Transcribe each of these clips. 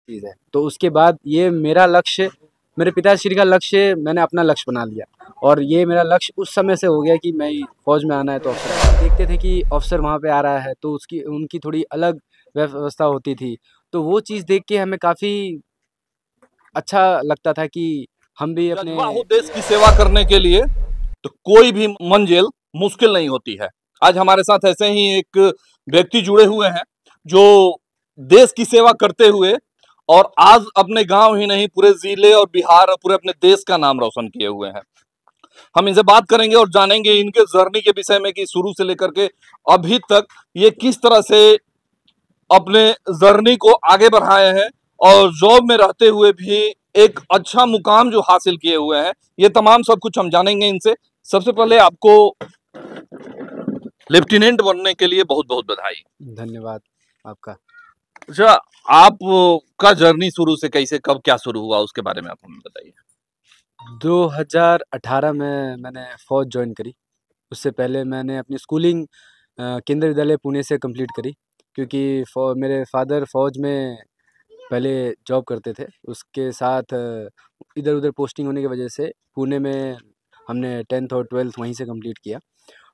चीज़ है। तो उसके बाद ये मेरा लक्ष्य, मेरे पिताश्री का लक्ष्य मैंने अपना लक्ष्य बना लिया और ये मेरा लक्ष्य उस समय से हो गया कि मैं फ़ौज में आना है तो अफ़सर देखते थे कि अफ़सर वहाँ पे आ रहा है तो उसकी उनकी थोड़ी अलग व्यवस्था होती थी। तो वो चीज़ देख के हमें काफ़ी अच्छा लगता था कि हम भी अपने जज्बा हो देश की सेवा करने के लिए तो कोई भी मंजिल मुश्किल नहीं होती है। आज हमारे साथ ऐसे ही एक व्यक्ति जुड़े हुए हैं जो देश की सेवा करते हुए और आज अपने गांव ही नहीं पूरे जिले और बिहार और पूरे अपने देश का नाम रोशन किए हुए हैं। हम इनसे बात करेंगे और जानेंगे इनके जर्नी के विषय में कि शुरू से लेकर के अभी तक ये किस तरह से अपने जर्नी को आगे बढ़ाए हैं और जॉब में रहते हुए भी एक अच्छा मुकाम जो हासिल किए हुए हैं, ये तमाम सब कुछ हम जानेंगे इनसे। सबसे पहले आपको लेफ्टिनेंट बनने के लिए बहुत बहुत बधाई। धन्यवाद आपका। अच्छा, आप का जर्नी शुरू से कैसे कब क्या शुरू हुआ उसके बारे में आप हमें बताइए। 2018 में मैंने फ़ौज जॉइन करी। उससे पहले मैंने अपनी स्कूलिंग केंद्रीय विद्यालय पुणे से कंप्लीट करी क्योंकि मेरे फ़ादर फ़ौज में पहले जॉब करते थे। उसके साथ इधर-उधर पोस्टिंग होने की वजह से पुणे में हमने 10th और 12th वहीं से कंप्लीट किया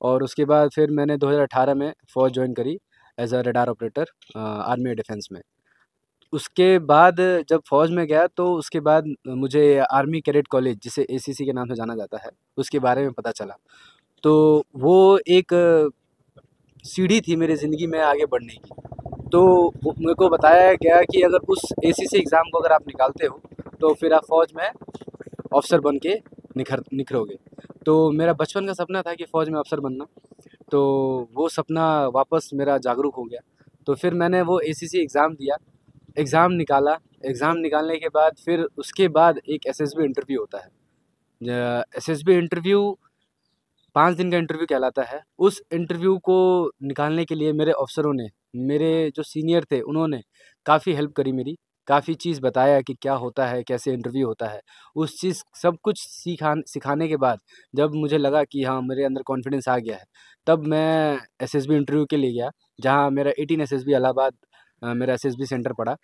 और उसके बाद फिर मैंने 2018 में फ़ौज जॉइन करी as a radar operator army air defence में। उसके बाद जब फ़ौज में गया तो उसके बाद मुझे आर्मी कैडेट कॉलेज जिसे एसीसी के नाम से जाना जाता है, उसके बारे में पता चला। तो वो एक सीढ़ी थी मेरी ज़िंदगी में आगे बढ़ने की। तो वो मेरे को बताया गया कि अगर उस एसीसी एग्ज़ाम को अगर आप निकालते हो, तो फिर आप फ़ौज में अफ़सर बन के निखरोगे। तो मेरा बचपन का सपना था कि फ़ौज में अफ़सर बनना, तो वो सपना वापस मेरा जागरूक हो गया। तो फिर मैंने वो एसीसी एग्ज़ाम दिया, एग्ज़ाम निकाला, एग्ज़ाम निकालने के बाद फिर उसके बाद एक एसएसबी इंटरव्यू होता है। एसएसबी इंटरव्यू 5 दिन का इंटरव्यू कहलाता है। उस इंटरव्यू को निकालने के लिए मेरे अफ़सरों ने, मेरे जो सीनियर थे उन्होंने काफ़ी हेल्प करी मेरी, काफ़ी चीज़ बताया कि क्या होता है, कैसे इंटरव्यू होता है। उस चीज़ सब कुछ सिखाने के बाद जब मुझे लगा कि हाँ, मेरे अंदर कॉन्फिडेंस आ गया है, तब मैं एसएसबी इंटरव्यू के लिए गया, जहाँ मेरा 18 एसएसबी इलाहाबाद मेरा एसएसबी सेंटर पड़ा।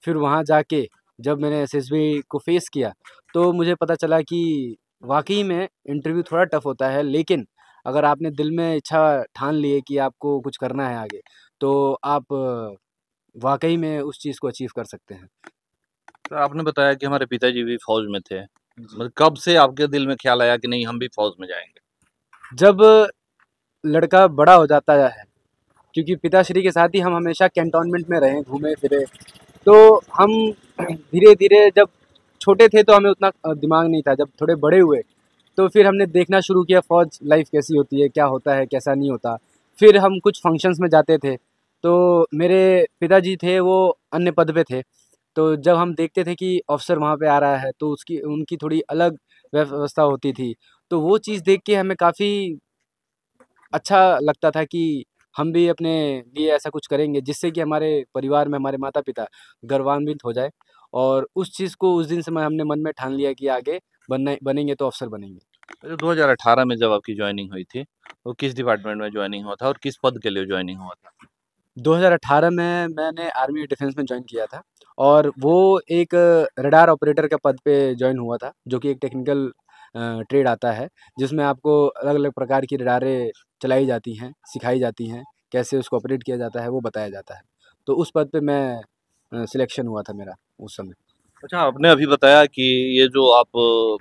फिर वहाँ जाके जब मैंने एसएसबी को फ़ेस किया, तो मुझे पता चला कि वाक़ई में इंटरव्यू थोड़ा टफ़ होता है, लेकिन अगर आपने दिल में इच्छा ठान ली है कि आपको कुछ करना है आगे, तो आप वाक़ई में उस चीज़ को अचीव कर सकते हैं। तो आपने बताया कि हमारे पिताजी भी फौज में थे। जी। मतलब कब से आपके दिल में ख्याल आया कि नहीं हम भी फौज में जाएँगे? जब लड़का बड़ा हो जाता है, क्योंकि पिताश्री के साथ ही हम हमेशा कैंटोनमेंट में रहे, घूमे-फिरे, तो हम धीरे-धीरे जब छोटे थे तो हमें उतना दिमाग नहीं था, जब थोड़े बड़े हुए तो फिर हमने देखना शुरू किया फ़ौज लाइफ़ कैसी होती है, क्या होता है, कैसा नहीं होता। फिर हम कुछ फंक्शंस में जाते थे, तो मेरे पिताजी थे वो अन्य पद पे थे, तो जब हम देखते थे कि अफ़सर वहाँ पे आ रहा है तो उसकी उनकी थोड़ी अलग व्यवस्था होती थी। तो वो चीज़ देख के हमें काफ़ी अच्छा लगता था कि हम भी अपने लिए ऐसा कुछ करेंगे जिससे कि हमारे परिवार में हमारे माता-पिता गौरवान्वित हो जाए और उस चीज़ को उस दिन से मैं हमने मन में ठान लिया कि आगे बनेंगे तो अफ़सर बनेंगे। तो 2018 में जब आपकी जॉइनिंग हुई थी, तो किस डिपार्टमेंट में जॉइनिंग हुआ था और किस पद के लिए जॉइनिंग हुआ था? 2018 में मैंने आर्मी डिफेंस में जॉइन किया था और वो एक रडार ऑपरेटर के पद पे जॉइन हुआ था, जो कि एक टेक्निकल ट्रेड आता है, जिसमें आपको अलग-अलग प्रकार की रडारें चलाई जाती हैं, सिखाई जाती हैं, कैसे उसको ऑपरेट किया जाता है, वो बताया जाता है। तो उस पद पे मैं सिलेक्शन हुआ था मेरा उस समय। अच्छा, आपने अभी बताया कि ये जो आप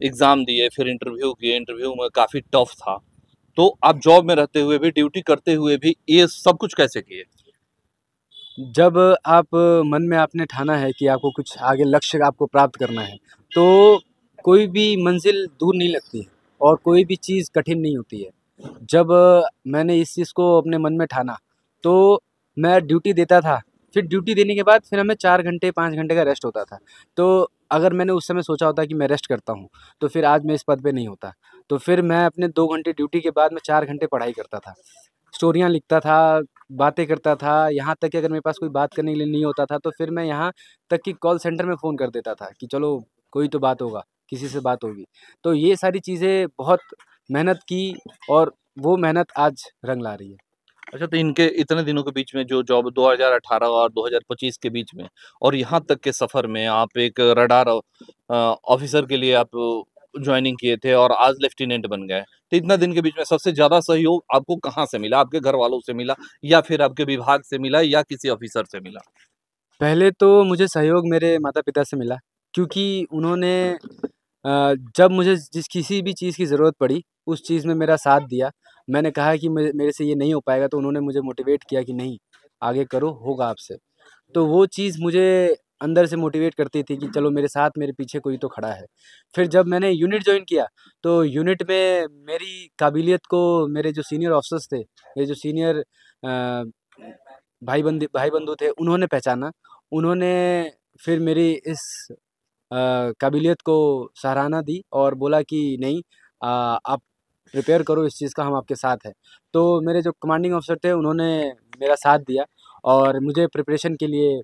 एग्ज़ाम दिए, फिर इंटरव्यू किए, इंटरव्यू में काफ़ी टफ़ था। तो आप जॉब में रहते हुए भी, ड्यूटी करते हुए भी ये सब कुछ कैसे किए? जब आप मन में आपने ठाना है कि आपको कुछ आगे लक्ष्य आपको प्राप्त करना है, तो कोई भी मंज़िल दूर नहीं लगती है और कोई भी चीज़ कठिन नहीं होती है। जब मैंने इस चीज़ को अपने मन में ठाना, तो मैं ड्यूटी देता था, फिर ड्यूटी देने के बाद फिर हमें 4 घंटे, 5 घंटे का रेस्ट होता था। तो अगर मैंने उस समय सोचा होता कि मैं रेस्ट करता हूँ, तो फिर आज मैं इस पद पे नहीं होता। तो फिर मैं अपने 2 घंटे ड्यूटी के बाद मैं 4 घंटे पढ़ाई करता था। स्टोरियाँ लिखता था, बातें करता था, यहाँ तक कि अगर मेरे पास कोई बात करने के लिए नहीं होता था, तो फिर मैं यहाँ तक कि कॉल सेंटर में फ़ोन कर देता था कि चलो कोई तो बात होगा, किसी से बात होगी। तो ये सारी चीज़ें बहुत मेहनत की और वो मेहनत आज रंग ला रही है। अच्छा, तो इनके इतने दिनों के बीच में जो जॉब 2018 और 2025 के बीच में और यहाँ तक के सफर में आप एक रडार ऑफिसर के लिए आप ज्वाइनिंग किए थे और आज लेफ्टिनेंट बन गए। तो इतना दिन के बीच में सबसे ज़्यादा सहयोग आपको कहाँ से मिला? आपके घर वालों से मिला या फिर आपके विभाग से मिला या किसी ऑफिसर से मिला? पहले तो मुझे सहयोग मेरे माता-पिता से मिला, क्योंकि उन्होंने जब मुझे जिस किसी भी चीज़ की ज़रूरत पड़ी, उस चीज़ में मेरा साथ दिया। मैंने कहा कि मेरे से ये नहीं हो पाएगा, तो उन्होंने मुझे मोटिवेट किया कि नहीं, आगे करो, होगा आपसे। तो वो चीज़ मुझे अंदर से मोटिवेट करती थी कि चलो मेरे साथ, मेरे पीछे कोई तो खड़ा है। फिर जब मैंने यूनिट जॉइन किया, तो यूनिट में मेरी काबिलियत को मेरे जो सीनियर ऑफ़िसर्स थे, मेरे जो सीनियर भाई-बंधु थे, उन्होंने पहचाना। उन्होंने फिर मेरी इस काबिलियत को सराहना दी और बोला कि नहीं, आप प्रिपेयर करो इस चीज़ का, हम आपके साथ हैं। तो मेरे जो कमांडिंग ऑफ़िसर थे, उन्होंने मेरा साथ दिया और मुझे प्रिपरेशन के लिए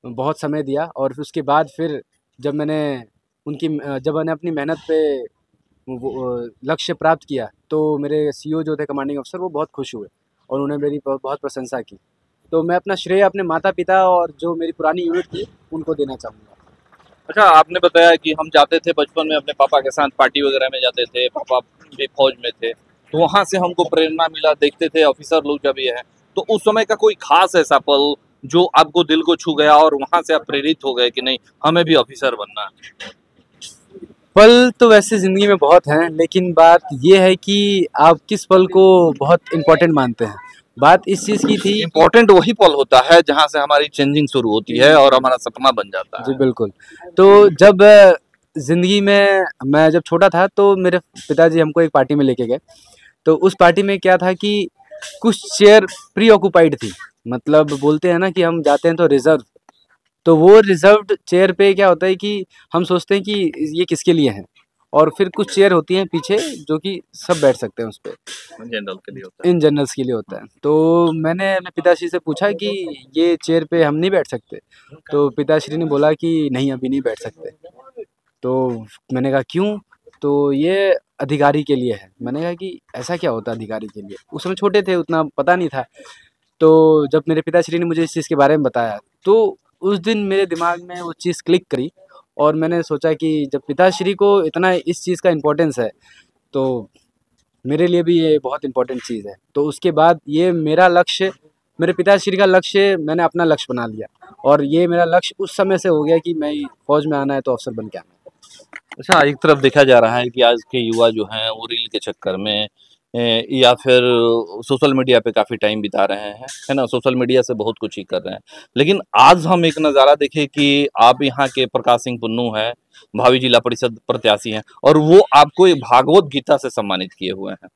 बहुत समय दिया और फिर उसके बाद फिर जब मैंने जब मैंने अपनी मेहनत पे लक्ष्य प्राप्त किया, तो मेरे सीओ जो थे कमांडिंग ऑफ़िसर, वो बहुत खुश हुए और उन्होंने मेरी बहुत प्रशंसा की। तो मैं अपना श्रेय अपने माता-पिता और जो मेरी पुरानी यूनिट थी, उनको देना चाहूँगा। अच्छा, आपने बताया कि हम जाते थे बचपन में अपने पापा के साथ पार्टी वगैरह में जाते थे, पापा भी फौज में थे, तो वहाँ से हमको प्रेरणा मिला, देखते थे ऑफिसर लोग जब ये हैं, तो उस समय का कोई खास ऐसा पल जो आपको दिल को छू गया और वहाँ से आप प्रेरित हो गए कि नहीं, हमें भी ऑफिसर बनना है? पल तो वैसे ज़िंदगी में बहुत हैं, लेकिन बात ये है कि आप किस पल को बहुत इम्पोर्टेंट मानते हैं। बात इस चीज़ की थी कि इम्पोर्टेंट वही पल होता है जहाँ से हमारी चेंजिंग शुरू होती है और हमारा सपना बन जाता जी, है। बिल्कुल। तो जब ज़िंदगी में मैं जब छोटा था, तो मेरे पिताजी हमको एक पार्टी में लेके गए। तो उस पार्टी में क्या था कि कुछ चेयर प्री ऑक्युपाइड थी। मतलब बोलते हैं ना कि हम जाते हैं तो रिज़र्व। तो वो रिज़र्व्ड चेयर पे क्या होता है कि हम सोचते हैं कि ये किसके लिए है, और फिर कुछ चेयर होती हैं पीछे जो कि सब बैठ सकते हैं उस पे, जनरल के लिए होता है। इन जनरल्स के लिए होता है। तो मैंने अपने पिताश्री से पूछा कि ये चेयर पे हम नहीं बैठ सकते? तो पिताश्री ने बोला कि नहीं, अभी नहीं बैठ सकते। तो मैंने कहा क्यों? तो ये अधिकारी के लिए है। मैंने कहा कि ऐसा क्या होता है अधिकारी के लिए? उस समय छोटे थे, उतना पता नहीं था। तो जब मेरे पिताश्री ने मुझे इस चीज़ के बारे में बताया, तो उस दिन मेरे दिमाग में वो चीज़ क्लिक करी और मैंने सोचा कि जब पिताश्री को इतना इस चीज़ का इम्पोर्टेंस है, तो मेरे लिए भी ये बहुत इम्पोर्टेंट चीज़ है। तो उसके बाद ये मेरा लक्ष्य, मेरे पिताश्री का लक्ष्य मैंने अपना लक्ष्य बना लिया और ये मेरा लक्ष्य उस समय से हो गया कि मैं फ़ौज में आना है तो अफ़सर बन के आना है। अच्छा, एक तरफ देखा जा रहा है कि आज के युवा जो हैं वो रील के चक्कर में या फिर सोशल मीडिया पे काफ़ी टाइम बिता रहे हैं, है ना? सोशल मीडिया से बहुत कुछ ही कर रहे हैं। लेकिन आज हम एक नज़ारा देखें कि आप यहाँ के प्रकाश सिंह पुन्नू हैं, भावी जिला परिषद प्रत्याशी हैं और वो आपको एक भागवत गीता से सम्मानित किए हुए हैं।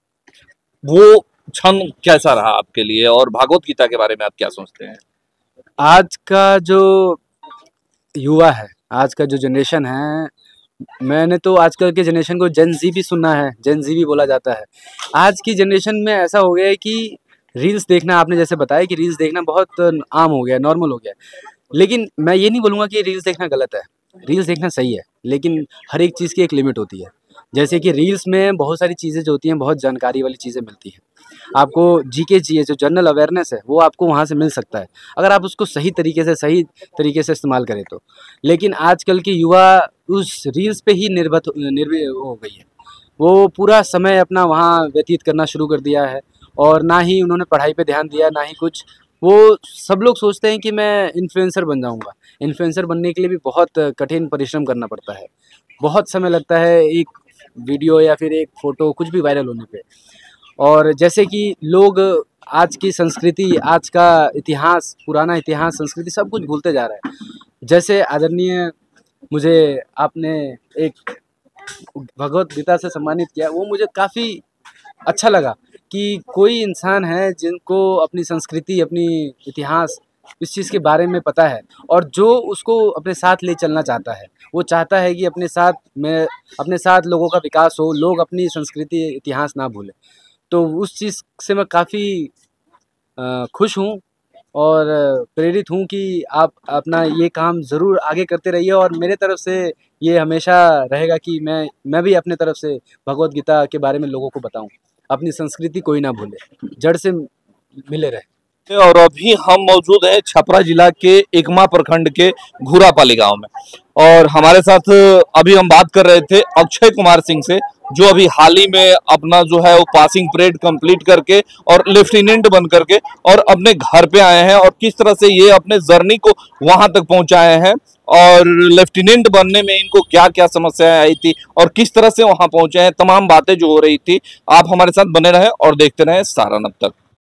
वो क्षण कैसा रहा आपके लिए और भागवत गीता के बारे में आप क्या सोचते हैं? आज का जो युवा है, आज का जो जनरेशन है, मैंने तो आजकल के जनरेशन को जेन ज़ी भी सुना है, जेन ज़ी भी बोला जाता है। आज की जनरेशन में ऐसा हो गया है कि रील्स देखना, आपने जैसे बताया कि रील्स देखना बहुत आम हो गया है, नॉर्मल हो गया है। लेकिन मैं ये नहीं बोलूँगा कि रील्स देखना गलत है, रील्स देखना सही है, लेकिन हर एक चीज़ की एक लिमिट होती है। जैसे कि रील्स में बहुत सारी चीज़ें जो होती हैं, बहुत जानकारी वाली चीज़ें मिलती हैं। आपको जीके चाहिए, जो जनरल अवेयरनेस है, वो आपको वहाँ से मिल सकता है, अगर आप उसको सही तरीके से इस्तेमाल करें तो। लेकिन आजकल के युवा उस रील्स पे ही निर्भर हो गई है। वो पूरा समय अपना वहाँ व्यतीत करना शुरू कर दिया है और ना ही उन्होंने पढ़ाई पे ध्यान दिया, ना ही कुछ। वो सब लोग सोचते हैं कि मैं इन्फ्लुएंसर बन जाऊँगा। इन्फ्लुएंसर बनने के लिए भी बहुत कठिन परिश्रम करना पड़ता है। बहुत समय लगता है एक वीडियो या फिर एक फ़ोटो कुछ भी वायरल होने पे। और जैसे कि लोग आज की संस्कृति, आज का इतिहास, पुराना इतिहास, संस्कृति सब कुछ भूलते जा रहा है। जैसे आदरणीय मुझे आपने एक भगवत गीता से सम्मानित किया, वो मुझे काफ़ी अच्छा लगा कि कोई इंसान है जिनको अपनी संस्कृति, अपनी इतिहास, इस चीज़ के बारे में पता है और जो उसको अपने साथ ले चलना चाहता है। वो चाहता है कि अपने साथ लोगों का विकास हो, लोग अपनी संस्कृति, इतिहास ना भूलें। तो उस चीज़ से मैं काफ़ी खुश हूँ और प्रेरित हूँ कि आप अपना ये काम ज़रूर आगे करते रहिए और मेरे तरफ से ये हमेशा रहेगा कि मैं भी अपने तरफ से भगवत गीता के बारे में लोगों को बताऊँ। अपनी संस्कृति कोई ना भूले, जड़ से मिले रहे। और अभी हम मौजूद हैं छपरा जिला के एकमा प्रखंड के घुरापाली गांव में, और हमारे साथ अभी हम बात कर रहे थे अक्षय कुमार सिंह से, जो अभी हाल ही में अपना जो है वो पासिंग परेड कंप्लीट करके और लेफ्टिनेंट बन करके और अपने घर पे आए हैं, और किस तरह से ये अपने जर्नी को वहां तक पहुंचाए हैं, और लेफ्टिनेंट बनने में इनको क्या क्या समस्याएं आई थी और किस तरह से वहां पहुंचे हैं, तमाम बातें जो हो रही थी। आप हमारे साथ बने रहे और देखते रहे सारण अब तक।